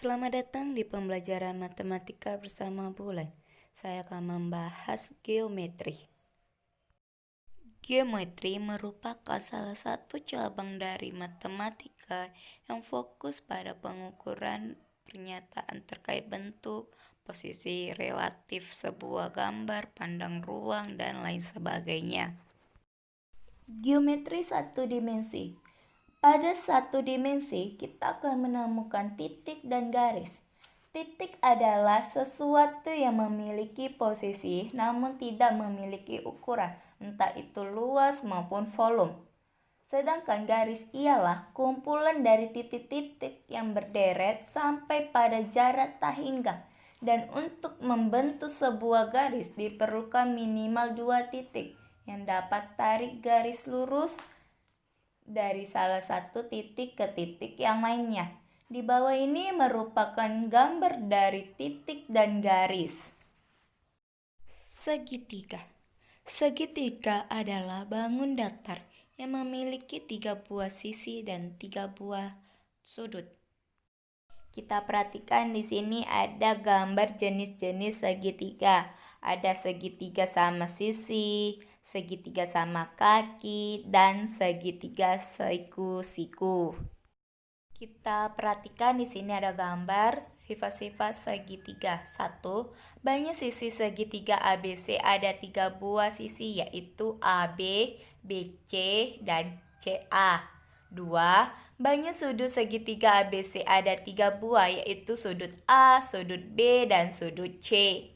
Selamat datang di pembelajaran matematika bersama Bulan. Saya akan membahas geometri. Geometri merupakan salah satu cabang dari matematika yang fokus pada pengukuran pernyataan terkait bentuk, posisi relatif sebuah gambar, pandang ruang, dan lain sebagainya. Geometri satu dimensi. Pada satu dimensi, kita akan menemukan titik dan garis. Titik adalah sesuatu yang memiliki posisi namun tidak memiliki ukuran, entah itu luas maupun volume. Sedangkan garis ialah kumpulan dari titik-titik yang berderet sampai pada jarak tak hingga. Dan untuk membentuk sebuah garis diperlukan minimal 2 titik yang dapat tarik garis lurus dari salah satu titik ke titik yang lainnya. Di bawah ini merupakan gambar dari titik dan garis. Segitiga. Segitiga adalah bangun datar yang memiliki 3 buah sisi dan 3 buah sudut. Kita perhatikan di sini ada gambar jenis-jenis segitiga. Ada segitiga sama sisi, segitiga sama kaki, dan segitiga siku-siku. Kita perhatikan di sini ada gambar sifat-sifat segitiga. 1. Banyak sisi segitiga ABC ada 3 buah sisi yaitu AB, BC, dan CA. 2. Banyak sudut segitiga ABC ada 3 buah yaitu sudut A, sudut B, dan sudut C.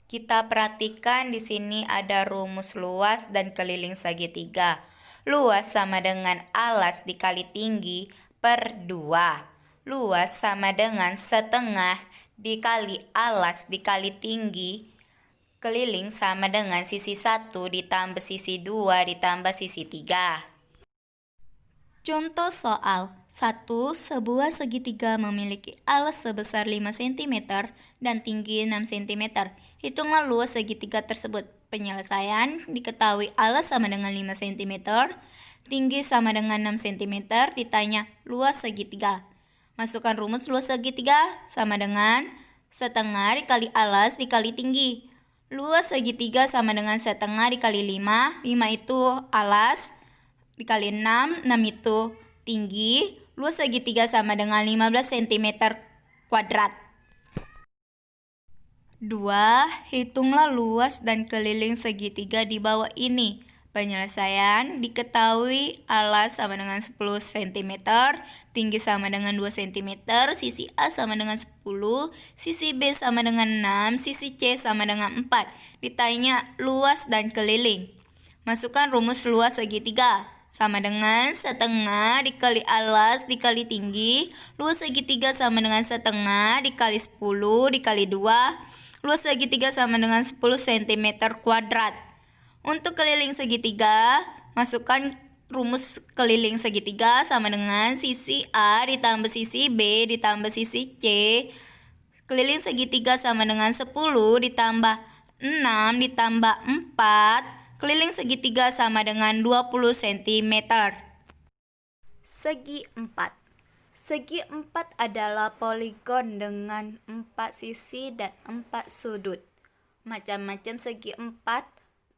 Kita perhatikan di sini ada rumus luas dan keliling segitiga. Luas sama dengan alas dikali tinggi per 2. Luas sama dengan setengah dikali alas dikali tinggi. Keliling sama dengan sisi 1 ditambah sisi 2 ditambah sisi 3. Contoh soal 1. Sebuah segitiga memiliki alas sebesar 5 cm dan tinggi 6 cm. Hitunglah luas segitiga tersebut. Penyelesaian diketahui alas sama dengan 5 cm, tinggi sama dengan 6 cm, ditanya luas segitiga. Masukkan rumus luas segitiga sama dengan setengah dikali alas dikali tinggi. Luas segitiga sama dengan setengah dikali 5. 5 itu alas dikali 6, 6 itu tinggi. Luas segitiga sama dengan 15 cm kuadrat. 2. Hitunglah luas dan keliling segitiga di bawah ini. Penyelesaian diketahui alas sama dengan 10 cm, tinggi sama dengan 2 cm, sisi A sama dengan 10, sisi B sama dengan 6, sisi C sama dengan 4. Ditanya luas dan keliling. Masukkan rumus luas segitiga sama dengan setengah dikali alas dikali tinggi. Luas segitiga sama dengan setengah dikali 10 dikali 2. Luas segitiga sama dengan 10 cm kuadrat. Untuk keliling segitiga, masukkan rumus keliling segitiga sama dengan sisi A ditambah sisi B ditambah sisi C. Keliling segitiga sama dengan 10 ditambah 6 ditambah 4. Keliling segitiga sama dengan 20 cm. Segi 4. Segi 4 adalah poligon dengan 4 sisi dan 4 sudut. Macam-macam segi 4,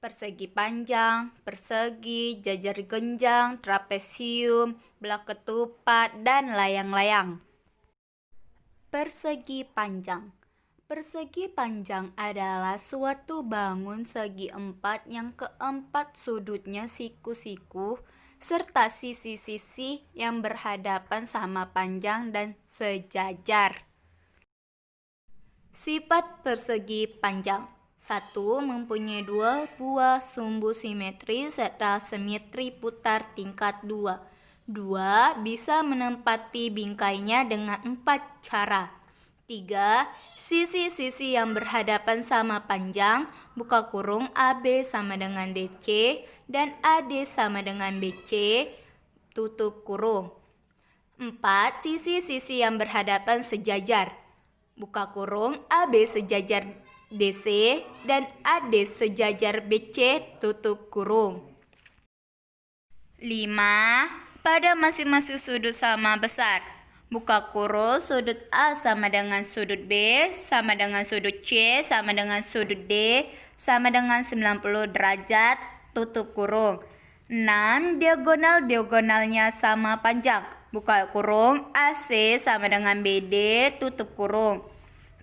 persegi panjang, persegi, jajar genjang, trapesium, belah ketupat, dan layang-layang. Persegi panjang. Persegi panjang adalah suatu bangun segi 4 yang keempat sudutnya siku-siku serta sisi-sisi yang berhadapan sama panjang dan sejajar. Sifat persegi panjang. 1. Mempunyai 2 buah sumbu simetri serta simetri putar tingkat 2. 2. Bisa menempati bingkainya dengan 4 cara. 3. Sisi-sisi yang berhadapan sama panjang, buka kurung AB sama dengan DC, dan AD sama dengan BC, tutup kurung. 4. Sisi-sisi yang berhadapan sejajar, buka kurung AB sejajar DC, dan AD sejajar BC, tutup kurung. 5. Pada masing-masing sudut sama besar, buka kurung, sudut A sama dengan sudut B, sama dengan sudut C, sama dengan sudut D, sama dengan 90 derajat, tutup kurung. 6. Diagonal-diagonalnya sama panjang. Buka kurung, AC sama dengan BD, tutup kurung.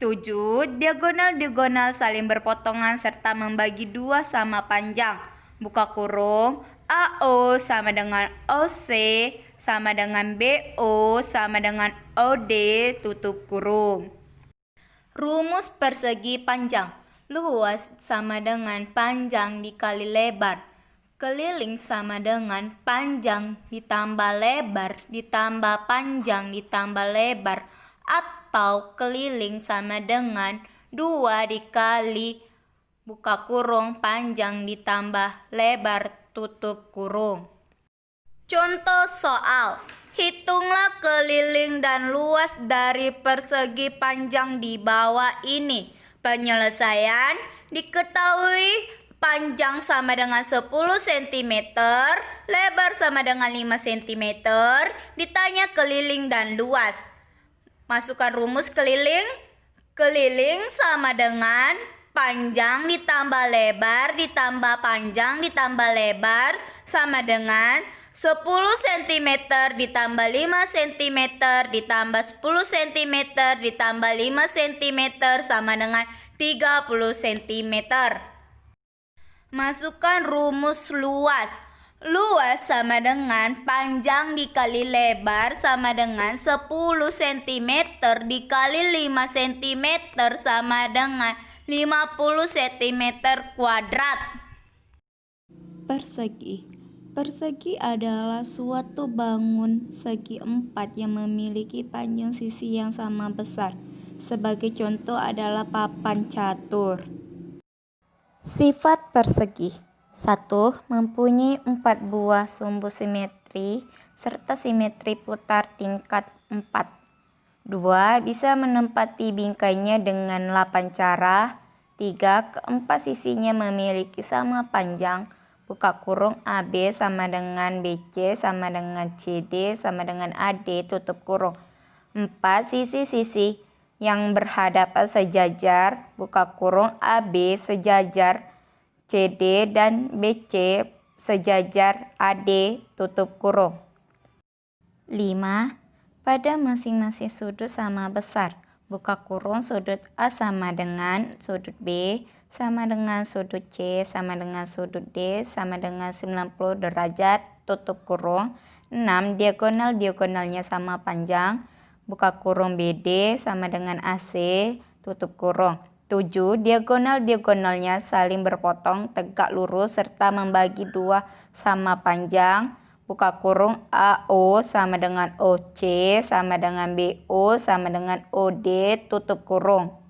7. Diagonal-diagonal saling berpotongan serta membagi 2 sama panjang. Buka kurung, AO sama dengan OC sama dengan BO sama dengan OD, tutup kurung. Rumus persegi panjang. Luas sama dengan panjang dikali lebar. Keliling sama dengan panjang ditambah lebar ditambah panjang ditambah lebar, atau keliling sama dengan 2 dikali buka kurung panjang ditambah lebar, tutup kurung. Contoh soal. Hitunglah keliling dan luas dari persegi panjang di bawah ini. Penyelesaian diketahui panjang sama dengan 10 cm, lebar sama dengan 5 cm, ditanya keliling dan luas. Masukkan rumus keliling. Keliling sama dengan panjang ditambah lebar ditambah panjang ditambah lebar sama dengan 10 cm ditambah 5 cm ditambah 10 cm ditambah 5 cm sama dengan 30 cm. Masukkan rumus luas. Luas sama dengan panjang dikali lebar sama dengan 10 cm dikali 5 cm sama dengan 50 cm kuadrat. Persegi. Persegi adalah suatu bangun segi empat yang memiliki panjang sisi yang sama besar. Sebagai contoh adalah papan catur. Sifat persegi. 1. Mempunyai 4 buah sumbu simetri serta simetri putar tingkat 4. 2. Bisa menempati bingkainya dengan 8 cara. 3. Keempat sisinya memiliki sama panjang. Buka kurung, AB sama dengan BC sama dengan CD sama dengan AD, tutup kurung. 4. Sisi-sisi yang berhadapan sejajar. Buka kurung, AB sejajar CD dan BC sejajar AD, tutup kurung. 5. Pada masing-masing sudut sama besar. Buka kurung, sudut A sama dengan sudut B sama dengan sudut C sama dengan sudut D sama dengan 90 derajat, tutup kurung. 6. Diagonal-diagonalnya sama panjang. Buka kurung, BD sama dengan AC, tutup kurung. 7. Diagonal-diagonalnya saling berpotong tegak lurus serta membagi 2 sama panjang. Buka kurung, AO sama dengan OC sama dengan BO sama dengan OD, tutup kurung.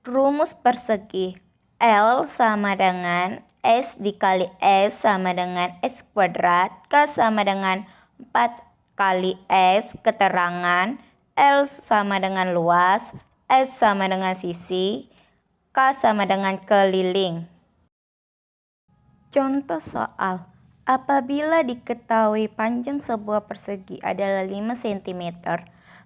Rumus persegi. L sama dengan S dikali S sama dengan X kuadrat. K sama dengan 4 kali S keterangan. L sama dengan luas. S sama dengan sisi. K sama dengan keliling. Contoh soal. Apabila diketahui panjang sebuah persegi adalah 5 cm,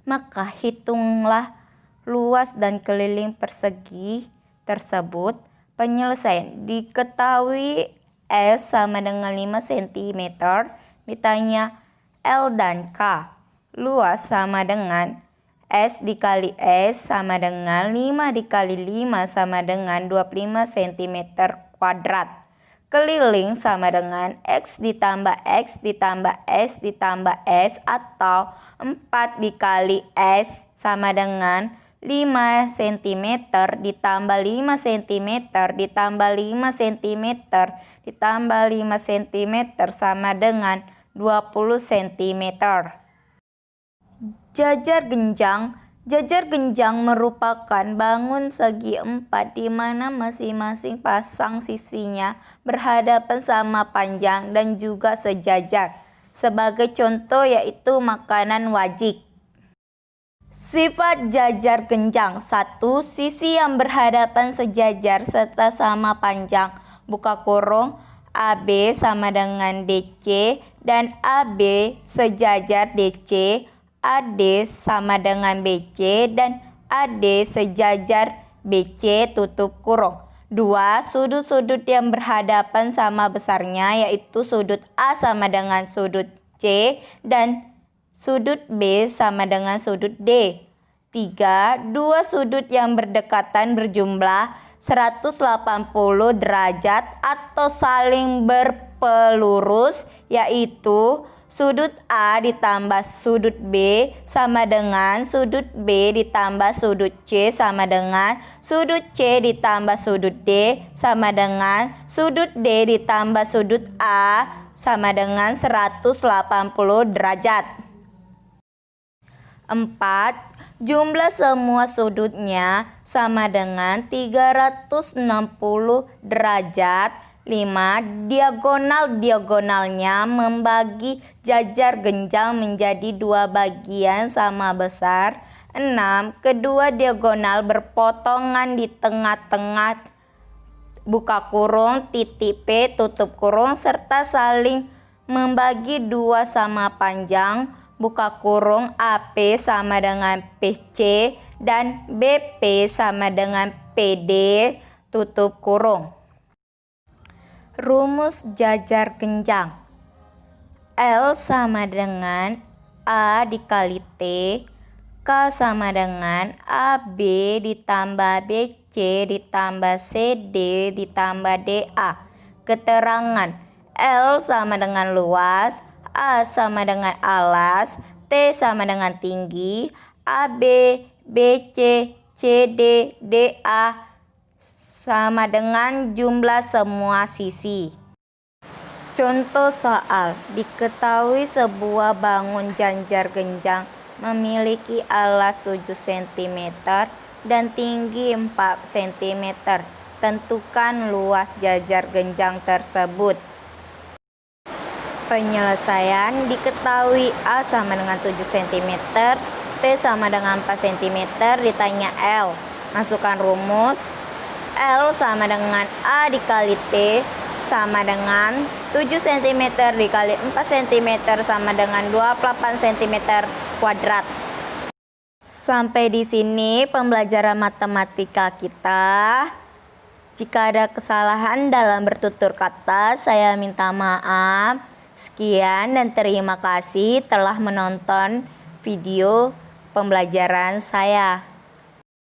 maka hitunglah luas dan keliling persegi tersebut. Penyelesaian diketahui S sama dengan 5 cm, ditanya L dan K. Luas sama dengan S dikali S sama dengan 5 dikali 5 sama dengan 25 cm kuadrat. Keliling sama dengan X ditambah X ditambah S ditambah S atau 4 dikali S sama dengan 5 cm ditambah 5 cm ditambah 5 cm ditambah 5 cm sama dengan 20 cm. Jajar genjang. Jajar genjang merupakan bangun segi empat di mana masing-masing pasang sisinya berhadapan sama panjang dan juga sejajar. Sebagai contoh yaitu makanan wajik. Sifat jajar genjang. 1. Sisi yang berhadapan sejajar serta sama panjang. Buka kurung, AB sama dengan DC dan AB sejajar DC. AD sama dengan BC dan AD sejajar BC tutup kurung. Dua sudut-sudut yang berhadapan sama besarnya, yaitu sudut A sama dengan sudut C dan sudut B sama dengan sudut D. 3. Dua sudut yang berdekatan berjumlah 180 derajat atau saling berpelurus, yaitu sudut A ditambah sudut B sama dengan sudut B ditambah sudut C sama dengan sudut C ditambah sudut D sama dengan sudut D ditambah sudut A sama dengan 180 derajat. 4. Jumlah semua sudutnya sama dengan 360 derajat. 5. Diagonal-diagonalnya membagi jajar genjang menjadi dua bagian sama besar. 6. Kedua diagonal berpotongan di tengah-tengah buka kurung, titik P, tutup kurung, serta saling membagi dua sama panjang, buka kurung, AP sama dengan PC dan BP sama dengan PD, tutup kurung. Rumus jajar genjang. L sama dengan A dikali T, K sama dengan AB ditambah BC ditambah CD ditambah DA. Keterangan: L sama dengan luas, A sama dengan alas, T sama dengan tinggi, AB, BC, CD, DA sama dengan jumlah semua sisi. Contoh soal: diketahui sebuah bangun jajar genjang memiliki alas 7 cm dan tinggi 4 cm. Tentukan luas jajar genjang tersebut. Penyelesaian: diketahui A sama dengan 7 cm, T sama dengan 4 cm, ditanya L. Masukkan rumus. L sama dengan A dikali T sama dengan 7 cm dikali 4 cm sama dengan 28 cm kuadrat. Sampai di sini pembelajaran matematika kita. Jika ada kesalahan dalam bertutur kata, saya minta maaf. Sekian dan terima kasih telah menonton video pembelajaran saya.